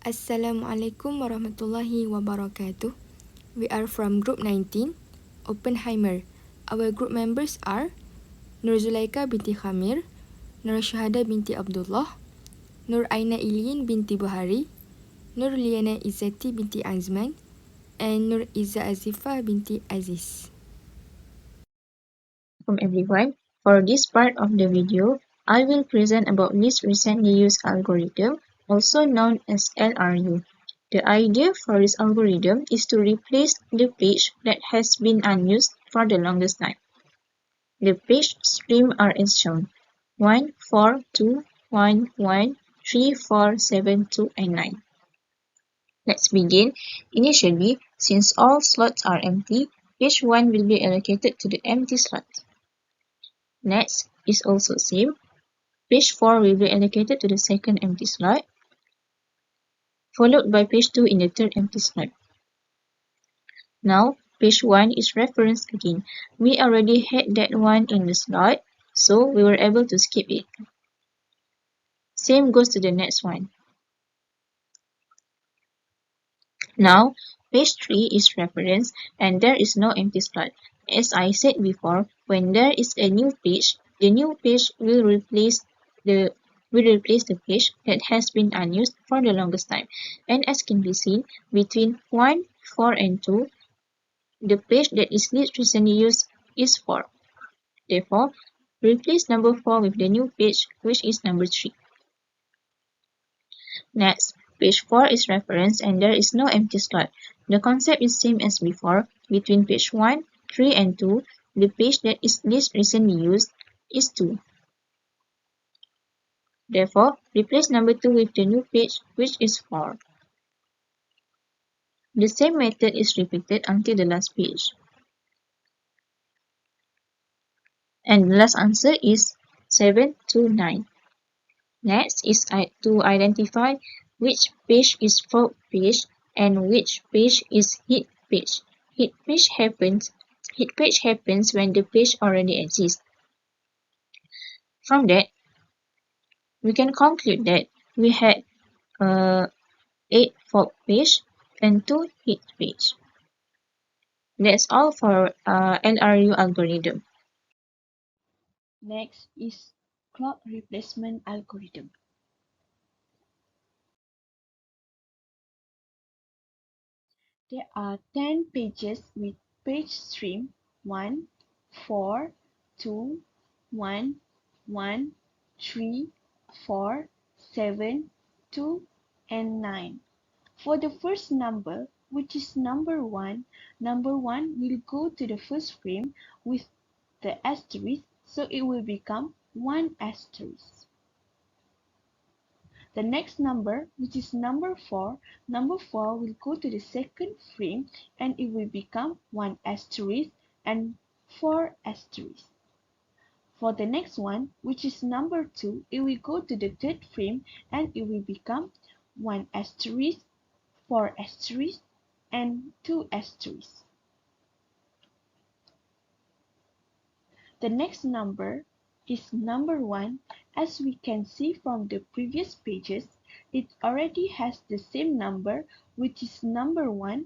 Assalamualaikum warahmatullahi wabarakatuh. We are from Group 19, Oppenheimer. Our group members are Nur Zulaika binti Khamir, Nur Syahada binti Abdullah, Nur Aina Iliin binti Buhari, Nur Liana Izzati binti Azman, and Nur Izza Azifah binti Aziz. Welcome everyone. For this part of the video, I will present about least recently used algorithm, also known as LRU. The idea for this algorithm is to replace the page that has been unused for the longest time. The page streams are as shown: 1, 4, 2, 1, 1, 3, 4, 7, 2, and 9. Let's begin. Initially, since all slots are empty, page 1 will be allocated to the empty slot. Next is also same. Page 4 will be allocated to the second empty slot, followed by page 2 in the third empty slot. Now, page 1 is referenced again. We already had that one in the slot, so we were able to skip it. Same goes to the next one. Now, page 3 is referenced and there is no empty slot. As I said before, when there is a new page, the new page will replace the page that has been unused for the longest time. And as can be seen, between 1, 4, and 2, the page that is least recently used is 4. Therefore, replace number 4 with the new page, which is number 3. Next, page 4 is referenced and there is no empty slot. The concept is same as before. Between page 1, 3, and 2, the page that is least recently used is 2. Therefore, replace number 2 with the new page, which is 4. The same method is repeated until the last page. And the last answer is 7 to 9. Next is to identify which page is fork page and which page is hid page. Hid page happens when the page already exists. From that, we can conclude that we had 8 fork page and 2 hid page. That's all for LRU algorithm. Next is clock replacement algorithm. There are 10 pages with page stream 1, 4, 2, 1, 1, 3, 4, 7, 2, and 9. For the first number, which is number 1 will go to the first frame with the asterisk, so it will become 1 asterisk. The next number, which is number 4 will go to the second frame and it will become 1 asterisk and 4 asterisk. For the next one, which is number 2, it will go to the third frame and it will become 1 asterisk, 4 asterisk, and 2 asterisks. The next number is number 1. As we can see from the previous pages, it already has the same number, which is number 1,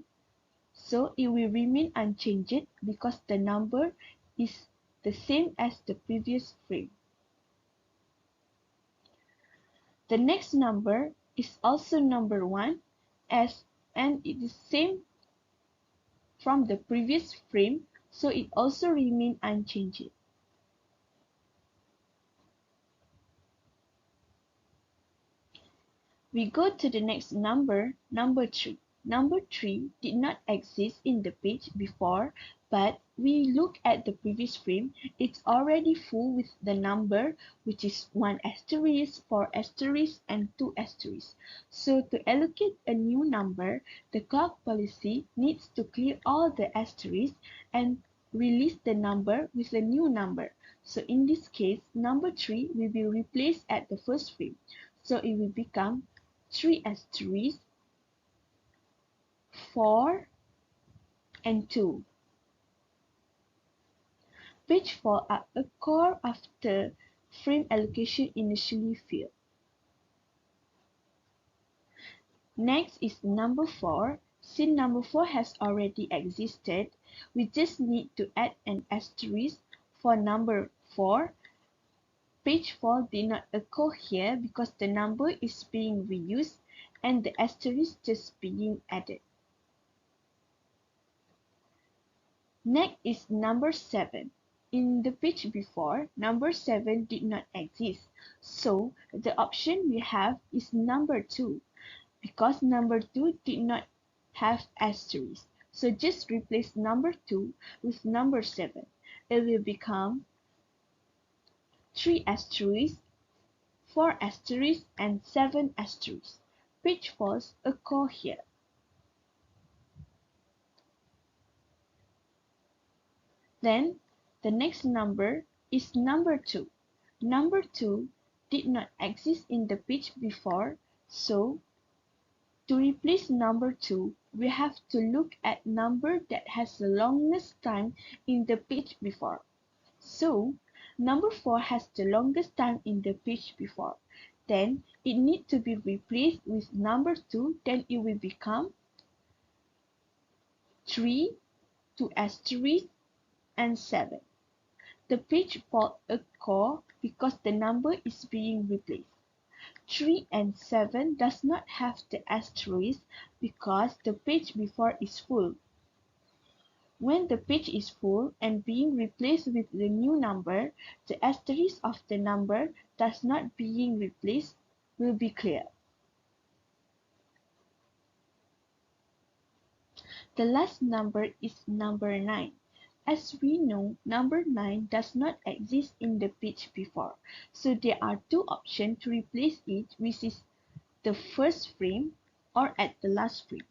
so it will remain unchanged because the number is the same as the previous frame. The next number is also number 1 and it is same from the previous frame, so it also remain unchanged. We go to the next number, number 3. Number 3 did not exist in the page before, but we look at the previous frame, it's already full with the number, which is 1 asterisk, 4 asterisk, and 2 asterisk. So to allocate a new number, the clock policy needs to clear all the asterisks and release the number with a new number. So in this case, number 3 will be replaced at the first frame. So it will become 3 asterisk, 4, and 2. Page 4 are occur after frame allocation initially failed. Next is number 4. Since number 4 has already existed, we just need to add an asterisk for number 4. Page 4 did not occur here because the number is being reused and the asterisk just being added. Next is number 7. In the page before, number 7 did not exist, so the option we have is number 2. Because number 2 did not have asterisk, so just replace number 2 with number 7. It will become 3 asterisk, 4 asterisk, and 7 asterisk. Page faults occur here. Then, the next number is number 2. Number 2 did not exist in the page before, so to replace number 2, we have to look at number that has the longest time in the page before. So, number 4 has the longest time in the page before. Then, it needs to be replaced with number 2, then it will become 3, 2 asterisk, and 7. The page fault occur because the number is being replaced. 3 and 7 does not have the asterisk because the page before is full. When the page is full and being replaced with the new number, the asterisk of the number that's not being replaced will be clear. The last number is number 9. As we know, number 9 does not exist in the page before, so there are two options to replace it, which is the first frame or at the last frame.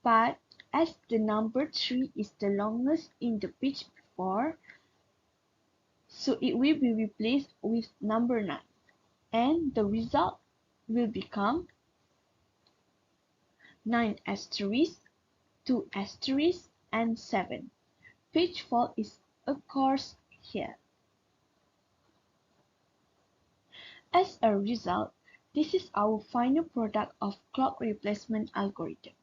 But as the number 3 is the longest in the page before, so it will be replaced with number 9, and the result will become 9 asterisk, 2 asterisk, and 7. Page fault is occurs here. As a result, this is our final product of clock replacement algorithm.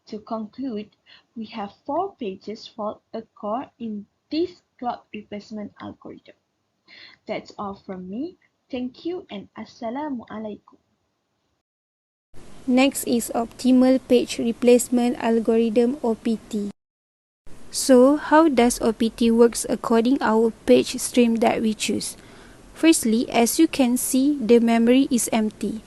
To conclude, we have 4 pages fault occur in this clock replacement algorithm. That's all from me. Thank you and Assalamualaikum. Next is optimal page replacement algorithm (OPT). So, how does OPT works according our page stream that we choose? Firstly, as you can see, the memory is empty.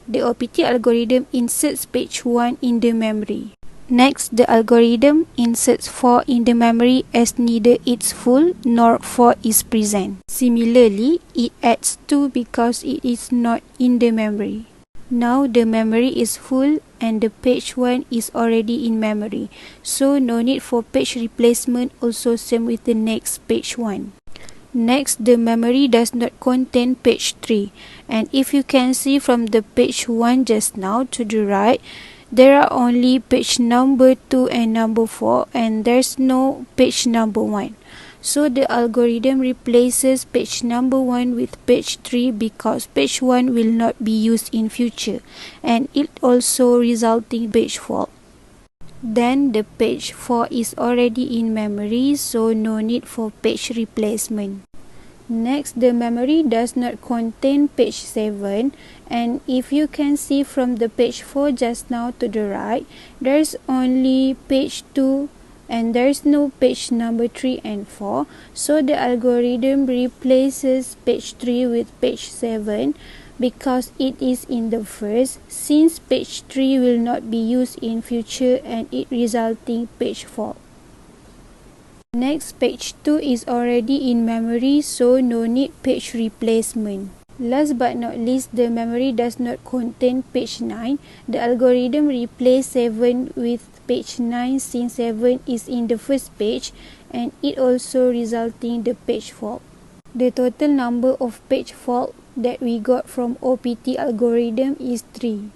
The OPT algorithm inserts page 1 in the memory. Next, the algorithm inserts 4 in the memory as neither it's full nor 4 is present. Similarly, it adds 2 because it is not in the memory. Now the memory is full and the page 1 is already in memory, so no need for page replacement, also same with the next page 1. Next, the memory does not contain page 3, and if you can see from the page 1 just now to the right, there are only page number 2 and number 4 and there's no page number 1. So the algorithm replaces page number 1 with page 3 because page 1 will not be used in future, and it also resulting page fault. Then the page 4 is already in memory, so no need for page replacement. Next, the memory does not contain page 7, and if you can see from the page 4 just now to the right, there's only page 2 and there's no page number 3 and 4, so the algorithm replaces page 3 with page 7 because it is in the first, since page 3 will not be used in future and it resulting page fault. Next, page 2 is already in memory, so no need page replacement. Last but not least, the memory does not contain page 9. The algorithm replaces 7 with page 9 since 7 is in the first page and it also resulting the page fault. The total number of page fault that we got from OPT algorithm is 3.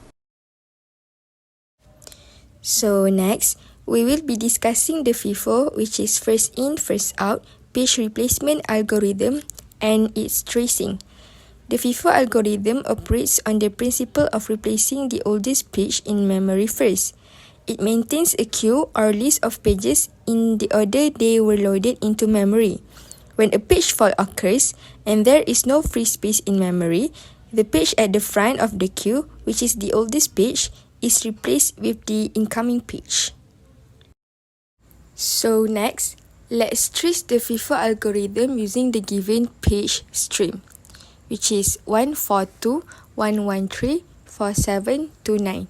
So next, we will be discussing the FIFO, which is first in, first out page replacement algorithm and its tracing. The FIFO algorithm operates on the principle of replacing the oldest page in memory first. It maintains a queue or list of pages in the order they were loaded into memory. When a page fault occurs and there is no free space in memory, the page at the front of the queue, which is the oldest page, is replaced with the incoming page. So next, let's trace the FIFO algorithm using the given page stream, which is 142.113.4729.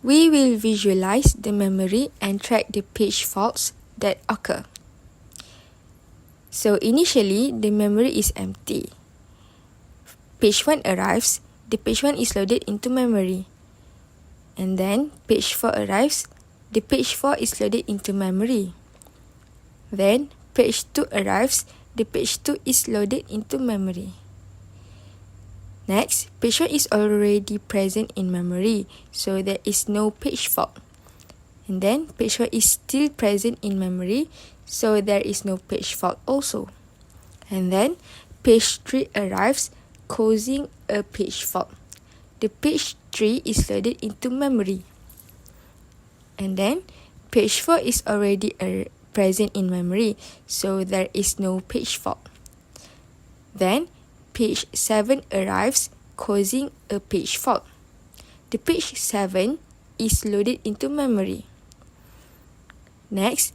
We will visualize the memory and track the page faults that occur. So initially, the memory is empty. Page 1 arrives, the page 1 is loaded into memory. And then page 4 arrives, the page 4 is loaded into memory. Then page 2 arrives, the page 2 is loaded into memory. Next, page 1 is already present in memory, so there is no page fault. And then page 1 is still present in memory, so there is no page fault also. And then page 3 arrives, causing a page fault. The page 3 is loaded into memory. And then page 4 is already present in memory, so there is no page fault. Then page 7 arrives, causing a page fault. The page 7 is loaded into memory. Next,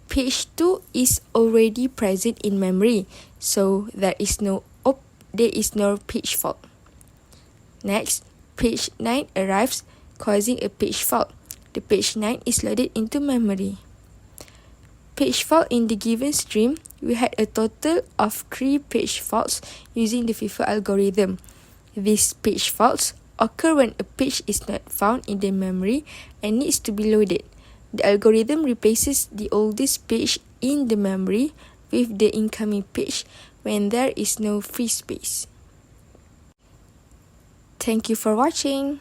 page 2 is already present in memory, so there is no page fault. Next, page 9 arrives, causing a page fault. The page 9 is loaded into memory. Page fault in the given stream, we had a total of 3 page faults using the FIFO algorithm. These page faults occur when a page is not found in the memory and needs to be loaded. The algorithm replaces the oldest page in the memory with the incoming page when there is no free space. Thank you for watching.